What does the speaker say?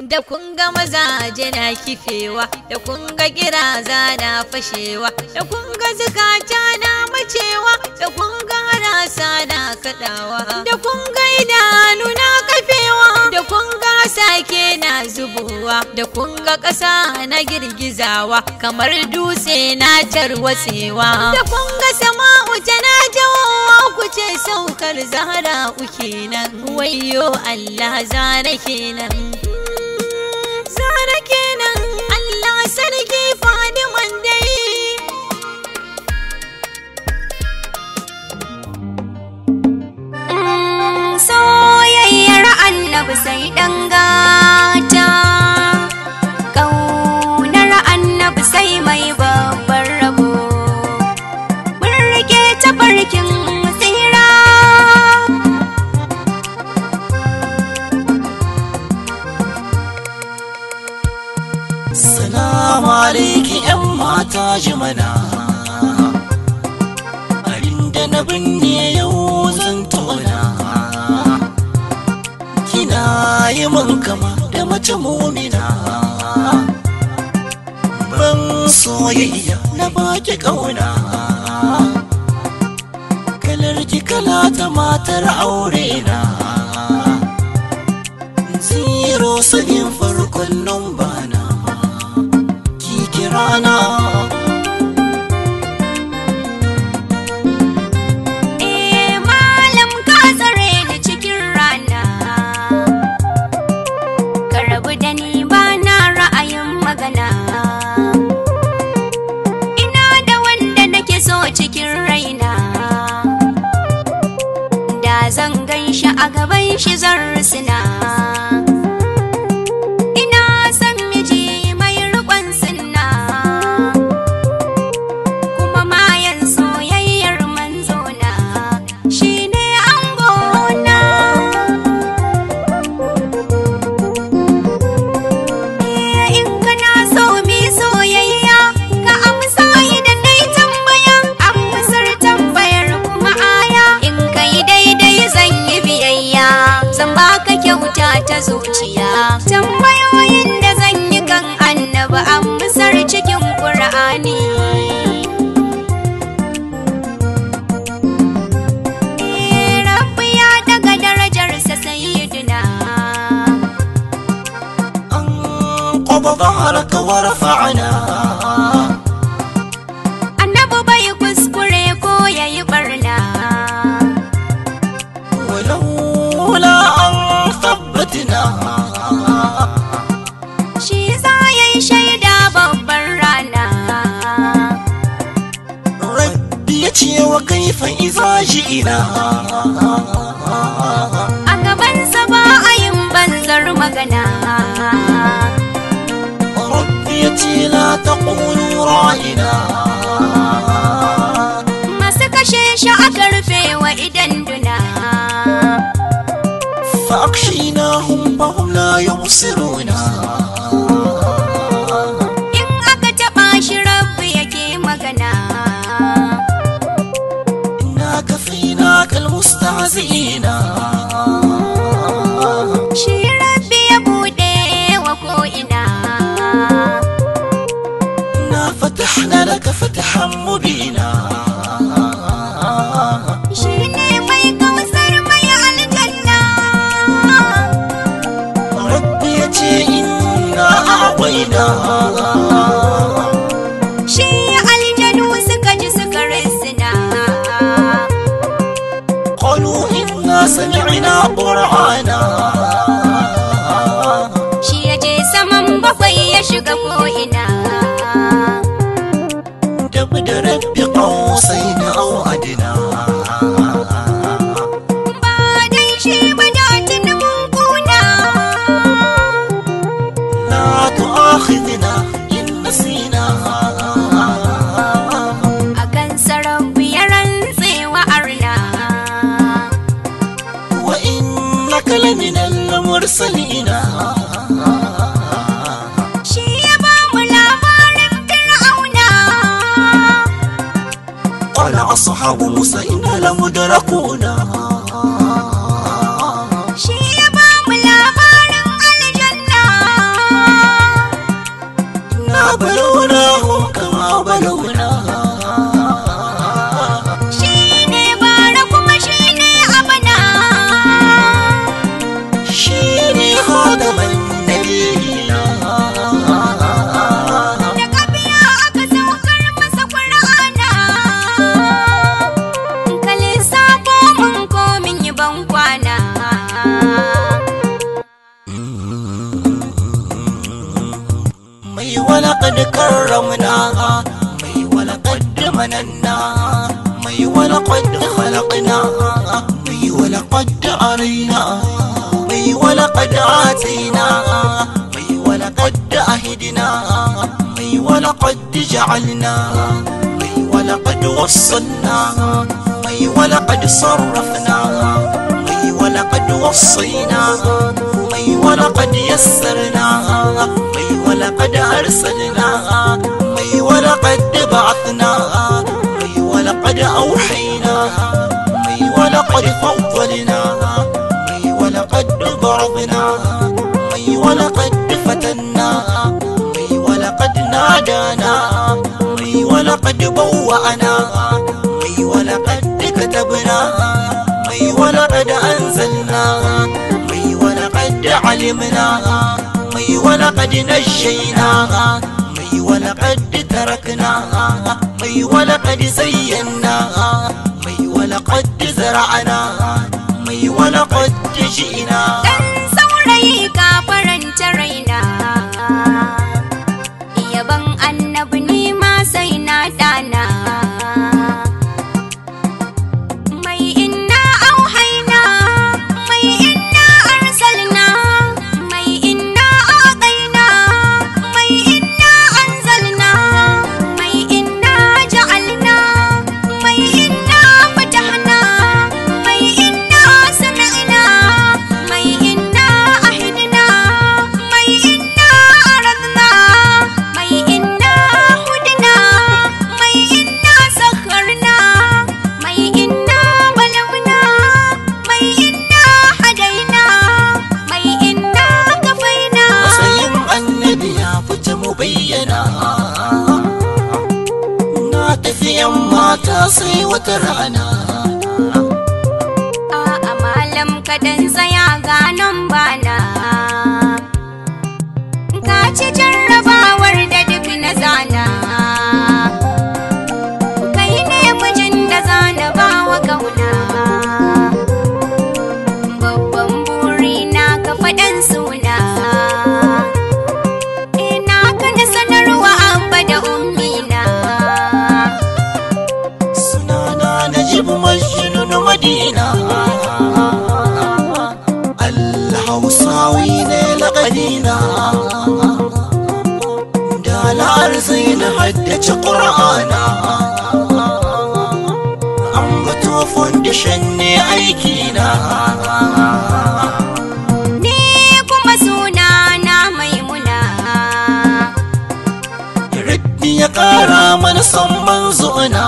da kun ga mazaje na kifewa, da kun ga kiraza na fashewa, da kun ga zukata na macewa, da kun ga harasa na kadawa, da kun ga idanu na kafewa, da kun ga sake na zubowa, da kun ga ƙasa na girgizawa kamar dutse na tarwatsewa, da kun ga sama'u tana jawowa ku ce saukar zahara uke nan, wayyo Allah zara kenan. Zara kenan Allah sarki Fadiman dai. Soyayyar Annabi sai dan gata, kaunar Annabi sai mai babbar rabo, mun rike tafarkin tsira. Salamu alaiki ‘yan mata jimana, abinda na binne yau zan tona. Kina yi min kama da mace mumina, ban soyayya na baki ƙauna. Kalar ki kala ta matar aure na, zero sagin farkon numba na. Rana malam ka tsare ni cikin rana, ka rabu da ni ba na ra'ayin magana. Ina da wanda nake so cikin raina, da zan gan shi a gaban shi zan rusuna. Ta zuciya tambayoyin da zan yi kan Annabi amsar cikin Qur'ani. Rabbi ya daga darajarsa sayyidina, an qada dhahraka wa rafa'na. Annabi bai kuskure ko yayi barna, walaula shi za ya yi shaida babbar rana. Rabbi ya ce wa kaifa iza ji'ina, a gabansa ba a yin banzar magana. Rabbi ya ce la taqulu ra'ina, masu kashe shi aka rufe wa idan duna. فأغشيناهم فهم لا يبصرون. In aka taɓa shi Rabbi yake magana. إنا كفيناك المستهزئين. Shi Rabbi ya buɗe wa ko'ina. إنا فتحنا لك فتحا مبينا. Shi aljanu suka ji suka risina, قالوا إنا سمعنا قرآنا. shi ya je saman bakwai ya shiga ko'ina. دب رب قوسين أو أدنى. Ba dai shi ba da tuni mun kuna. لا تؤاخذنا إن نسينا. Akan Rabbi ya rantse wa arna, وإنك لمن المرسلين. shi ya ba mu labarin Fir'auna. قال أصحاب موسى إنا لمدركون. Shi ya ba mu labarin aljanna. ولقد كرمنا مي ولقد مننا مي ولقد خلقنا مي ولقد أرينا مي ولقد آتينا مي ولقد أهدنا مي ولقد جعلنا مي ولقد وصلنا مي ولقد صرفنا مي ولقد وصينا مي ولقد يسرنا مي ولقد أرسلنا مي ولقد بعثنا مي ولقد أوحينا مي ولقد فضلنا مي ولقد ضربنا مي ولقد فتنا مي ولقد نادانا مي ولقد بوأنا مي ولقد كتبنا مي ولقد أنزلنا مي ولقد علمنا مي ولقد نجينا مي ولقد تركنا مي ولقد زينا مي ولقد زرعنا مي ولقد جئنا. Dan saurayi ka faranta raina, yaban annabi ni ma sai na dana. Mai inna auhaina, mai inna arsalna, mai inna aqaina, mai inna anzalna, mai inna ja'alna, mai inna fatahna, mai inna sami'na, mai inna ahidna, mai inna aradna, mai inna hudna, mai inna sakharna, mai inna balagna, mai inna hadaina, mai inna kafaina. Matsayin annabi ya fita mu bayyana, na tafi yan mata sai wata rana. A'a malam kaɗan tsaya ganon bana, ka ci jarrabawar da duk na zana. Kai ne mijin da zana bawa kauna, babban buri na ka faɗan suna. Ina ka na sanarwa abba da ummina. Sunana Najib Majnun Madina, Al-Hausawi ne laƙanina, da la'arzai na haddace ƙur'ana, an bato foundation ne aikina. Ni kuma suna na Maimuna. Rabbi ya ƙara mana son manzona.